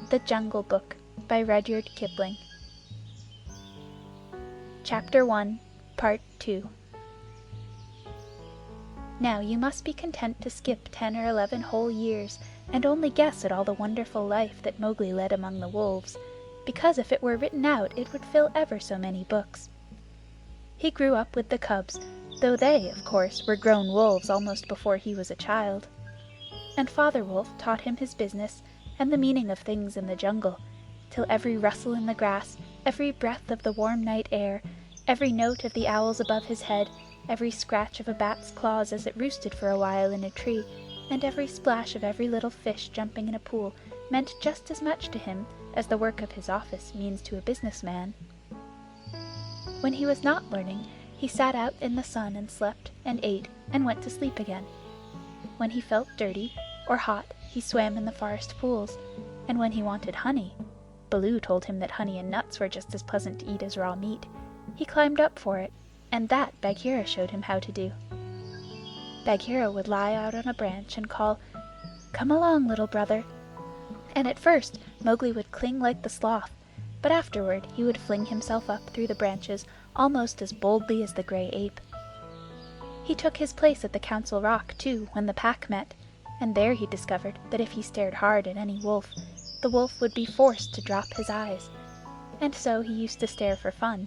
The Jungle Book by Rudyard Kipling. Chapter 1, Part 2. Now you must be content to skip 10 or 11 whole years, and only guess at all the wonderful life that Mowgli led among the wolves, because if it were written out it would fill ever so many books. He grew up with the cubs, though they, of course, were grown wolves almost before he was a child. And Father Wolf taught him his business and the meaning of things in the jungle, till every rustle in the grass, every breath of the warm night air, every note of the owls above his head, every scratch of a bat's claws as it roosted for a while in a tree, and every splash of every little fish jumping in a pool meant just as much to him as the work of his office means to a business-man. When he was not learning, he sat out in the sun and slept and ate and went to sleep again. When he felt dirty or hot, he swam in the forest pools, and when he wanted honey, Baloo told him that honey and nuts were just as pleasant to eat as raw meat, he climbed up for it, and that Bagheera showed him how to do. Bagheera would lie out on a branch and call, "Come along, little brother," and at first Mowgli would cling like the sloth, but afterward he would fling himself up through the branches almost as boldly as the gray ape. He took his place at the Council Rock, too, when the pack met, and there he discovered that if he stared hard at any wolf, the wolf would be forced to drop his eyes, and so he used to stare for fun.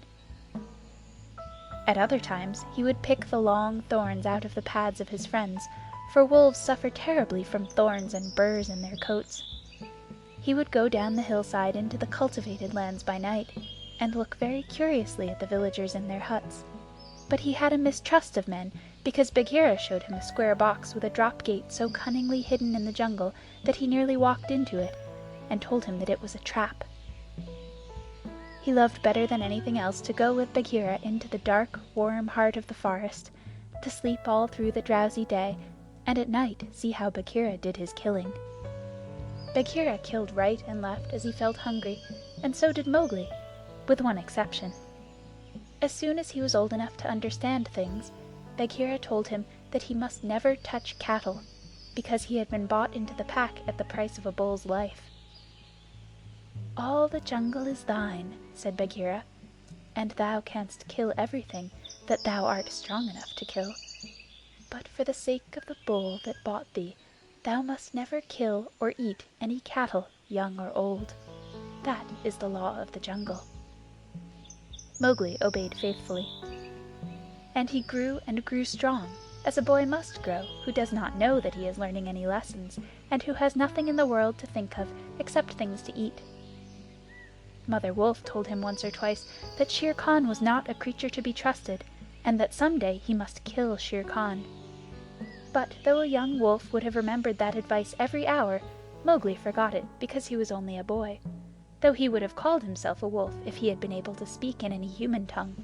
At other times he would pick the long thorns out of the pads of his friends, for wolves suffer terribly from thorns and burrs in their coats. He would go down the hillside into the cultivated lands by night, and look very curiously at the villagers in their huts. But he had a mistrust of men, because Bagheera showed him a square box with a drop gate so cunningly hidden in the jungle that he nearly walked into it, and told him that it was a trap. He loved better than anything else to go with Bagheera into the dark, warm heart of the forest, to sleep all through the drowsy day, and at night see how Bagheera did his killing. Bagheera killed right and left as he felt hungry, and so did Mowgli, with one exception. As soon as he was old enough to understand things, Bagheera told him that he must never touch cattle, because he had been bought into the pack at the price of a bull's life. "All the jungle is thine," said Bagheera, "and thou canst kill everything that thou art strong enough to kill. But for the sake of the bull that bought thee, thou must never kill or eat any cattle, young or old. That is the law of the jungle." Mowgli obeyed faithfully. And he grew and grew strong, as a boy must grow who does not know that he is learning any lessons, and who has nothing in the world to think of except things to eat. Mother Wolf told him once or twice that Shere Khan was not a creature to be trusted, and that some day he must kill Shere Khan. But though a young wolf would have remembered that advice every hour, Mowgli forgot it because he was only a boy, though he would have called himself a wolf if he had been able to speak in any human tongue.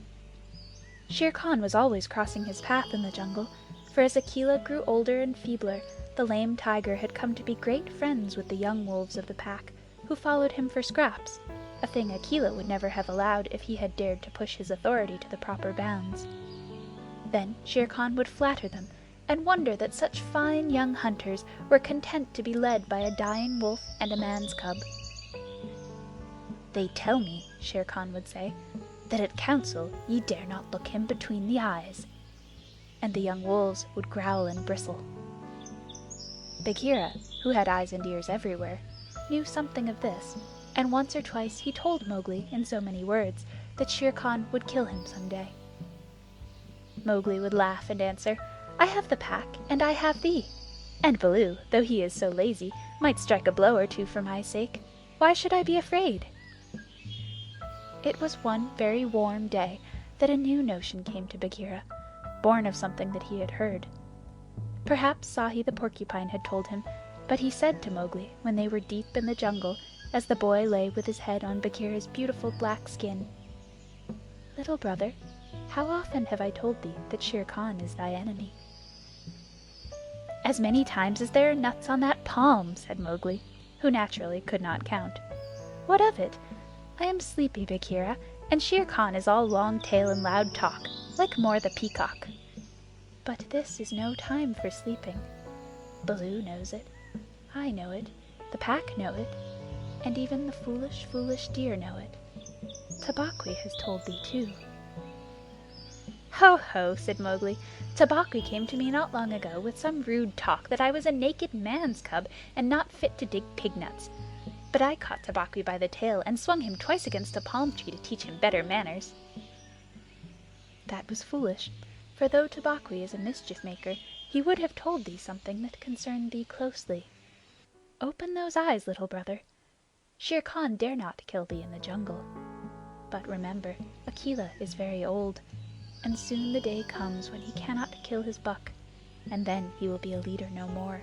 Shere Khan was always crossing his path in the jungle, for as Akela grew older and feebler, the lame tiger had come to be great friends with the young wolves of the pack, who followed him for scraps, a thing Akela would never have allowed if he had dared to push his authority to the proper bounds. Then Shere Khan would flatter them, and wonder that such fine young hunters were content to be led by a dying wolf and a man's cub. "They tell me," Shere Khan would say, "that at council ye dare not look him between the eyes." And the young wolves would growl and bristle. Bagheera, who had eyes and ears everywhere, knew something of this, and once or twice he told Mowgli in so many words that Shere Khan would kill him some day. Mowgli would laugh and answer, "I have the pack, and I have thee. And Baloo, though he is so lazy, might strike a blow or two for my sake. Why should I be afraid?" It was one very warm day that a new notion came to Bagheera, born of something that he had heard. Perhaps Sahi the Porcupine had told him, but he said to Mowgli when they were deep in the jungle, as the boy lay with his head on Bagheera's beautiful black skin, "Little brother, how often have I told thee that Shere Khan is thy enemy?" "As many times as there are nuts on that palm," said Mowgli, who naturally could not count. "What of it? I am sleepy, Bagheera, and Shere Khan is all long tail and loud talk, like More the Peacock. But this is no time for sleeping. Baloo knows it. I know it. The pack know it. and even the foolish, foolish deer know it. Tabaqui has told thee too." "Ho, ho!" said Mowgli. "Tabaqui came to me not long ago with some rude talk that I was a naked man's cub and not fit to dig pig nuts. But I caught Tabaqui by the tail and swung him twice against a palm tree to teach him better manners." "That was foolish, for though Tabaqui is a mischief maker, he would have told thee something that concerned thee closely. Open those eyes, little brother. Shere Khan dare not kill thee in the jungle. But remember, Akela is very old, and soon the day comes when he cannot kill his buck, and then he will be a leader no more.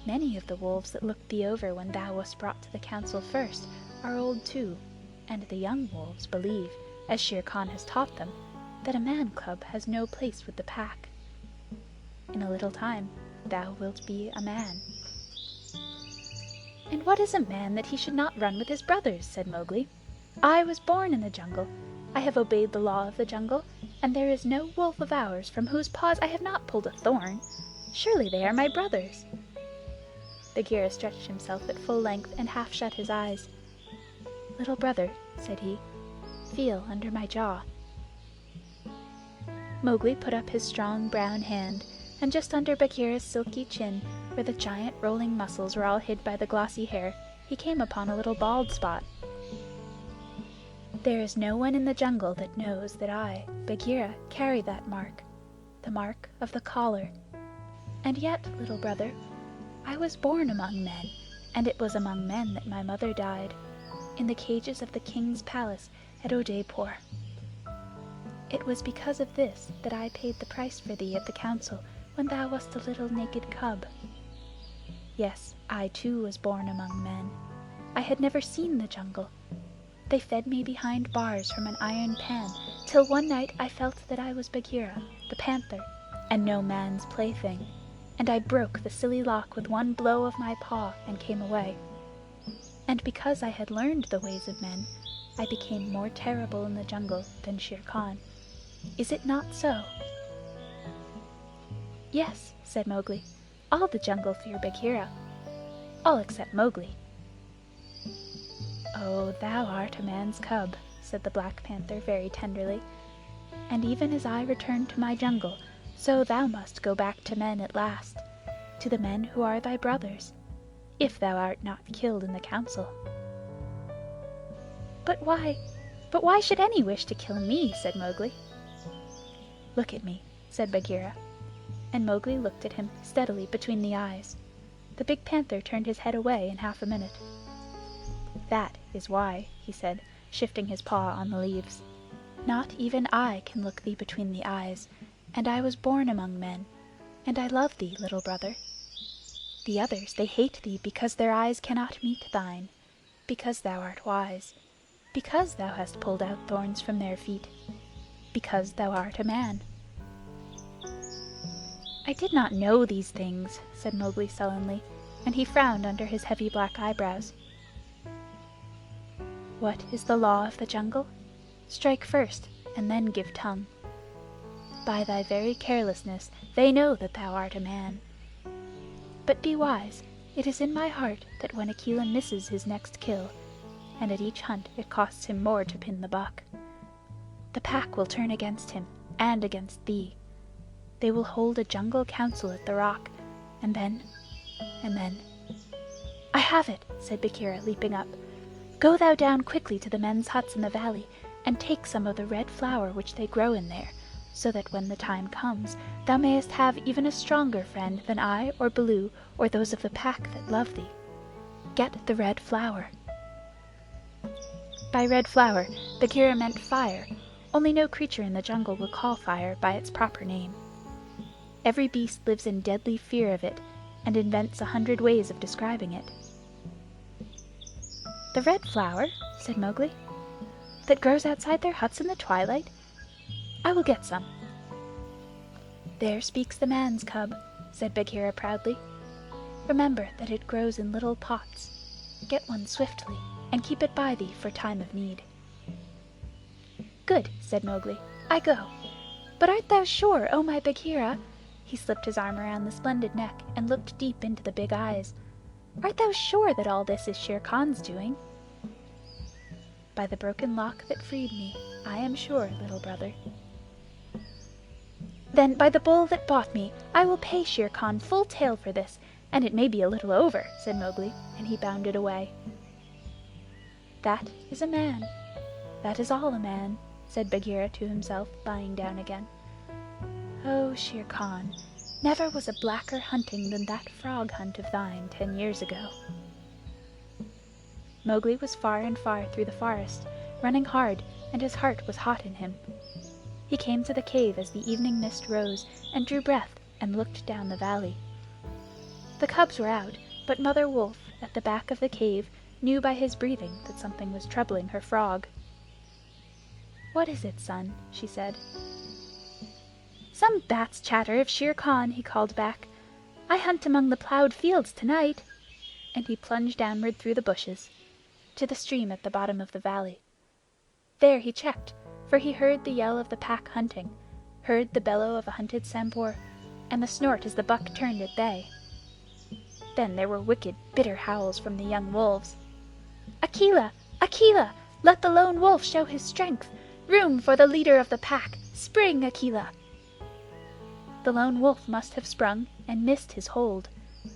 Many of the wolves that looked thee over when thou wast brought to the council first are old too, and the young wolves believe, as Shere Khan has taught them, that a man cub has no place with the pack. In a little time thou wilt be a man." "And what is a man that he should not run with his brothers?" said Mowgli. "I was born in the jungle. I have obeyed the law of the jungle, and there is no wolf of ours from whose paws I have not pulled a thorn. Surely they are my brothers." Bagheera stretched himself at full length and half shut his eyes. "Little brother," said he, "feel under my jaw." Mowgli put up his strong brown hand, and just under Bagheera's silky chin, where the giant rolling muscles were all hid by the glossy hair, he came upon a little bald spot. "There is no one in the jungle that knows that I, Bagheera, carry that mark, the mark of the collar. And yet, little brother, I was born among men, and it was among men that my mother died, in the cages of the king's palace at Odaipur. It was because of this that I paid the price for thee at the council when thou wast a little naked cub. Yes, I too was born among men. I had never seen the jungle. They fed me behind bars from an iron pan, till one night I felt that I was Bagheera, the panther, and no man's plaything, and I broke the silly lock with one blow of my paw and came away. And because I had learned the ways of men, I became more terrible in the jungle than Shere Khan. Is it not so?" "Yes," said Mowgli. "All the jungle fear Bagheera. All except Mowgli." "Oh, thou art a man's cub," said the Black Panther very tenderly. "And even as I return to my jungle, so thou must go back to men at last, to the men who are thy brothers, if thou art not killed in the council." But why should any wish to kill me?" said Mowgli. "Look at me," said Bagheera, and Mowgli looked at him steadily between the eyes. The big panther turned his head away in half a minute. "That is why," he said, shifting his paw on the leaves. "Not even I can look thee between the eyes, and I was born among men, and I love thee, little brother. The others, they hate thee because their eyes cannot meet thine, because thou art wise, because thou hast pulled out thorns from their feet, because thou art a man." "I did not know these things," said Mowgli sullenly, and he frowned under his heavy black eyebrows. "What is the law of the jungle? Strike first, and then give tongue. By thy very carelessness they know that thou art a man. But be wise. It is in my heart that when Akela misses his next kill, and at each hunt it costs him more to pin the buck, the pack will turn against him and against thee. They will hold a jungle council at the rock, and then... "I have it," said Bagheera, leaping up. "Go thou down quickly to the men's huts in the valley, and take some of the red flower which they grow in there, so that when the time comes thou mayest have even a stronger friend than I or Baloo or those of the pack that love thee. Get the red flower." By red flower Bagheera meant fire, only no creature in the jungle will call fire by its proper name. Every beast lives in deadly fear of it, and invents 100 ways of describing it. "The red flower," said Mowgli, "that grows outside their huts in the twilight? I will get some." "There speaks the man's cub," said Bagheera proudly. "Remember that it grows in little pots. Get one swiftly, and keep it by thee for time of need." "Good," said Mowgli. "I go. But art thou sure, O my Bagheera?" He slipped his arm around the splendid neck and looked deep into the big eyes. Art thou sure that all this is Shere Khan's doing?" "By the broken lock that freed me, I am sure, little brother." "Then by the bull that bought me, I will pay Shere Khan full tale for this, and it may be a little over," said Mowgli, and he bounded away. "That is a man. That is all a man," said Bagheera to himself, lying down again. "Oh, Shere Khan, never was a blacker hunting than that frog hunt of thine 10 years ago." Mowgli was far and far through the forest, running hard, and his heart was hot in him. He came to the cave as the evening mist rose, and drew breath and looked down the valley. The cubs were out, but Mother Wolf, at the back of the cave, knew by his breathing that something was troubling her frog. "What is it, son?" she said. "Some bat's chatter of Shere Khan," he called back. "I hunt among the plowed fields tonight." And he plunged downward through the bushes to the stream at the bottom of the valley. There he checked, for he heard the yell of the pack hunting, heard the bellow of a hunted Sambor, and the snort as the buck turned at bay. Then there were wicked, bitter howls from the young wolves. "Akela! Akela! Let the lone wolf show his strength! Room for the leader of the pack! Spring, Akela!" The lone wolf must have sprung and missed his hold,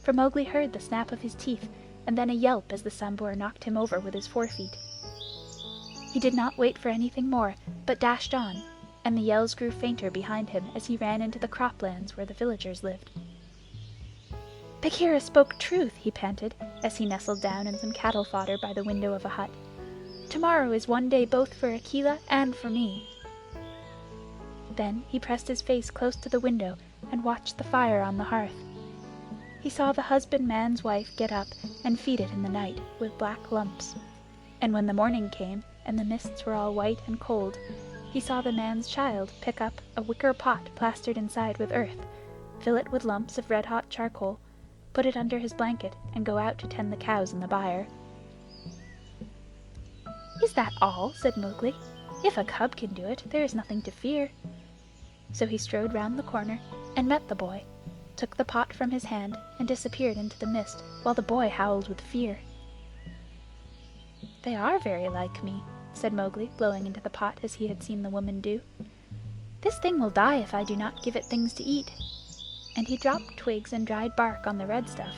for Mowgli heard the snap of his teeth, and then a yelp as the Sambor knocked him over with his forefeet. He did not wait for anything more, but dashed on, and the yells grew fainter behind him as he ran into the croplands where the villagers lived. "Bagheera spoke truth," he panted, as he nestled down in some cattle fodder by the window of a hut. "Tomorrow is one day both for Akela and for me." Then he pressed his face close to the window and watched the fire on the hearth. He saw the husbandman's wife get up and feed it in the night with black lumps, and when the morning came and the mists were all white and cold, he saw the man's child pick up a wicker pot plastered inside with earth, fill it with lumps of red-hot charcoal, put it under his blanket, and go out to tend the cows in the byre. "Is that all?" said Mowgli. "If a cub can do it, there is nothing to fear." So he strode round the corner and met the boy, took the pot from his hand, and disappeared into the mist, while the boy howled with fear. "They are very like me," said Mowgli, blowing into the pot as he had seen the woman do. "This thing will die if I do not give it things to eat." And he dropped twigs and dried bark on the red stuff.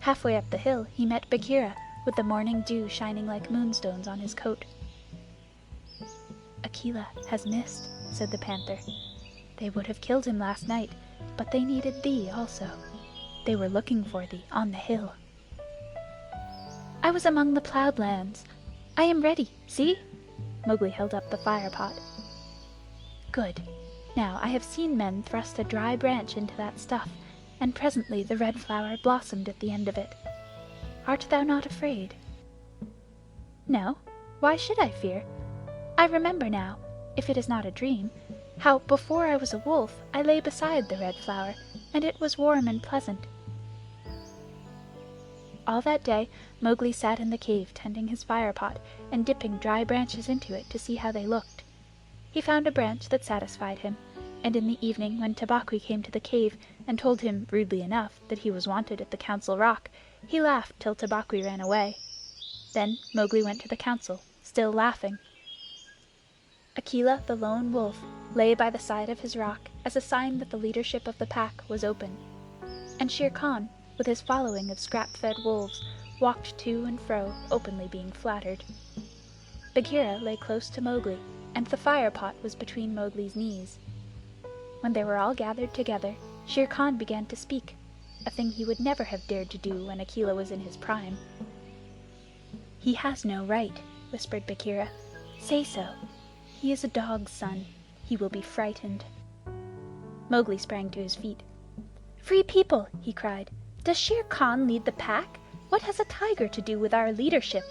Halfway up the hill he met Bagheera, with the morning dew shining like moonstones on his coat. "Akela has missed," said the panther. "They would have killed him last night, but they needed thee also. They were looking for thee on the hill." "I was among the plowed lands. I am ready. See!" Mowgli held up the fire pot. "Good. Now I have seen men thrust a dry branch into that stuff, and presently the red flower blossomed at the end of it. Art thou not afraid?" "No. Why should I fear? I remember now, if it is not a dream, how before I was a wolf I lay beside the red flower, and it was warm and pleasant." All that day Mowgli sat in the cave tending his fire pot and dipping dry branches into it to see how they looked. He found a branch that satisfied him, and in the evening when Tabaqui came to the cave and told him rudely enough that he was wanted at the Council Rock, he laughed till Tabaqui ran away. Then Mowgli went to the council, still laughing. Akela the lone wolf lay by the side of his rock as a sign that the leadership of the pack was open, and Shere Khan, with his following of scrap-fed wolves, walked to and fro, openly being flattered. Bagheera lay close to Mowgli, and the fire pot was between Mowgli's knees. When they were all gathered together, Shere Khan began to speak, a thing he would never have dared to do when Akela was in his prime. "He has no right," whispered Bagheera. "Say so. He is a dog's son. He will be frightened." Mowgli sprang to his feet. "Free People!" he cried. "Does Shere Khan lead the pack? What has a tiger to do with our leadership?"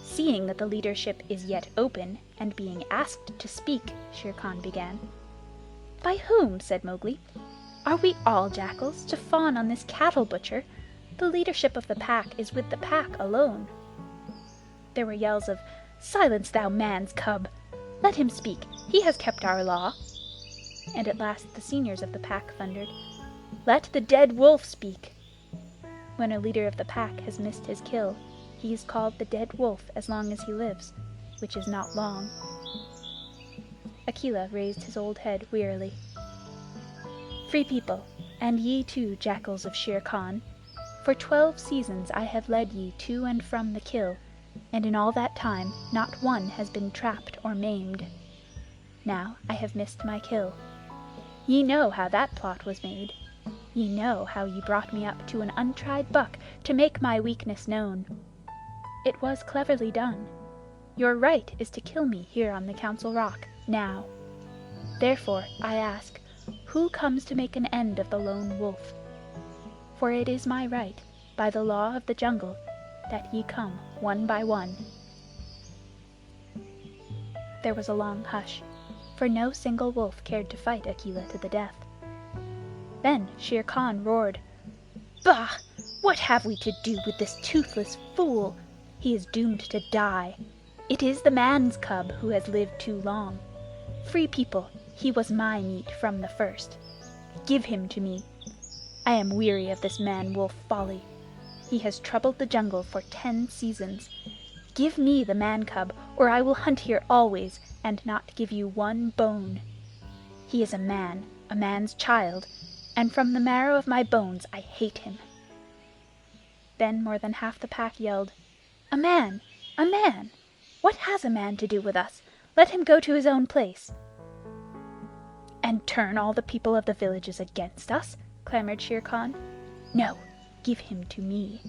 "Seeing that the leadership is yet open, and being asked to speak," Shere Khan began. "By whom?" said Mowgli. "Are we all jackals, to fawn on this cattle butcher? The leadership of the pack is with the pack alone." There were yells of, "Silence, thou man's cub! Let him speak. He has kept our law." And at last the seniors of the pack thundered, "Let the dead wolf speak." When a leader of the pack has missed his kill, he is called the dead wolf as long as he lives, which is not long. Akela raised his old head wearily. Free people, and ye too, jackals of Shere Khan, for 12 seasons I have led ye to and from the kill, and in all that time not one has been trapped or maimed. Now I have missed my kill. Ye know how that plot was made. Ye know how ye brought me up to an untried buck to make my weakness known. It was cleverly done. Your right is to kill me here on the Council Rock, now. Therefore, I ask, who comes to make an end of the lone wolf? For it is my right, by the law of the jungle, that ye come one by one. There was a long hush, for no single wolf cared to fight Akela to the death. Then Shere Khan roared, "Bah! What have we to do with this toothless fool? He is doomed to die. It is the man's cub who has lived too long. Free people, he was my meat from the first. Give him to me. I am weary of this man-wolf folly. He has troubled the jungle for 10 seasons. Give me the man-cub, or I will hunt here always, and not give you one bone. He is a man's child, and from the marrow of my bones I hate him." Then more than half the pack yelled, "A man! A man! What has a man to do with us? Let him go to his own place." "And turn all the people of the villages against us?" clamored Shere Khan. "No, give him to me.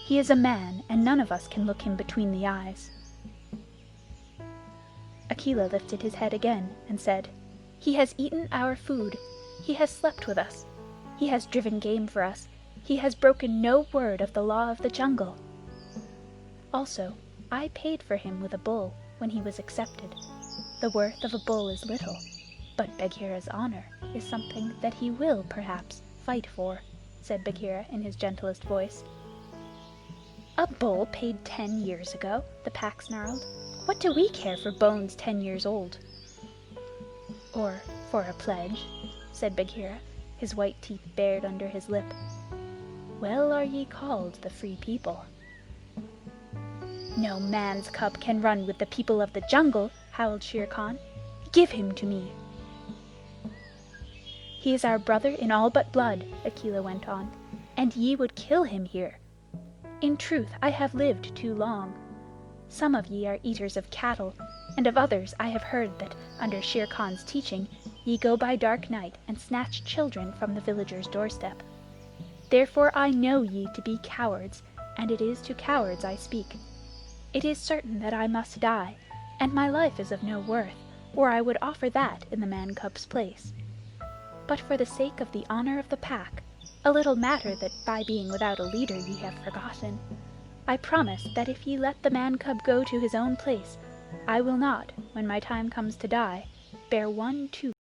He is a man, and none of us can look him between the eyes." Akela lifted his head again and said, "He has eaten our food. He has slept with us. He has driven game for us. He has broken no word of the law of the jungle. Also, I paid for him with a bull when he was accepted. The worth of a bull is little, but Bagheera's honor is something that he will, perhaps, fight for," said Bagheera in his gentlest voice. "A bull paid 10 years ago?" the pack snarled. "What do we care for bones 10 years old?" "Or for a pledge," said Bagheera, his white teeth bared under his lip. "Well are ye called the Free People." "No man's cub can run with the people of the jungle," howled Shere Khan. "Give him to me." "He is our brother in all but blood," Akela went on, "and ye would kill him here. In truth, I have lived too long. Some of ye are eaters of cattle, and of others I have heard that, under Shere Khan's teaching, ye go by dark night and snatch children from the villager's doorstep. Therefore I know ye to be cowards, and it is to cowards I speak. It is certain that I must die, and my life is of no worth, or I would offer that in the man-cub's place. But for the sake of the honor of the pack, a little matter that by being without a leader ye have forgotten, I promise that if ye let the man-cub go to his own place, I will not, when my time comes to die, bear one tooth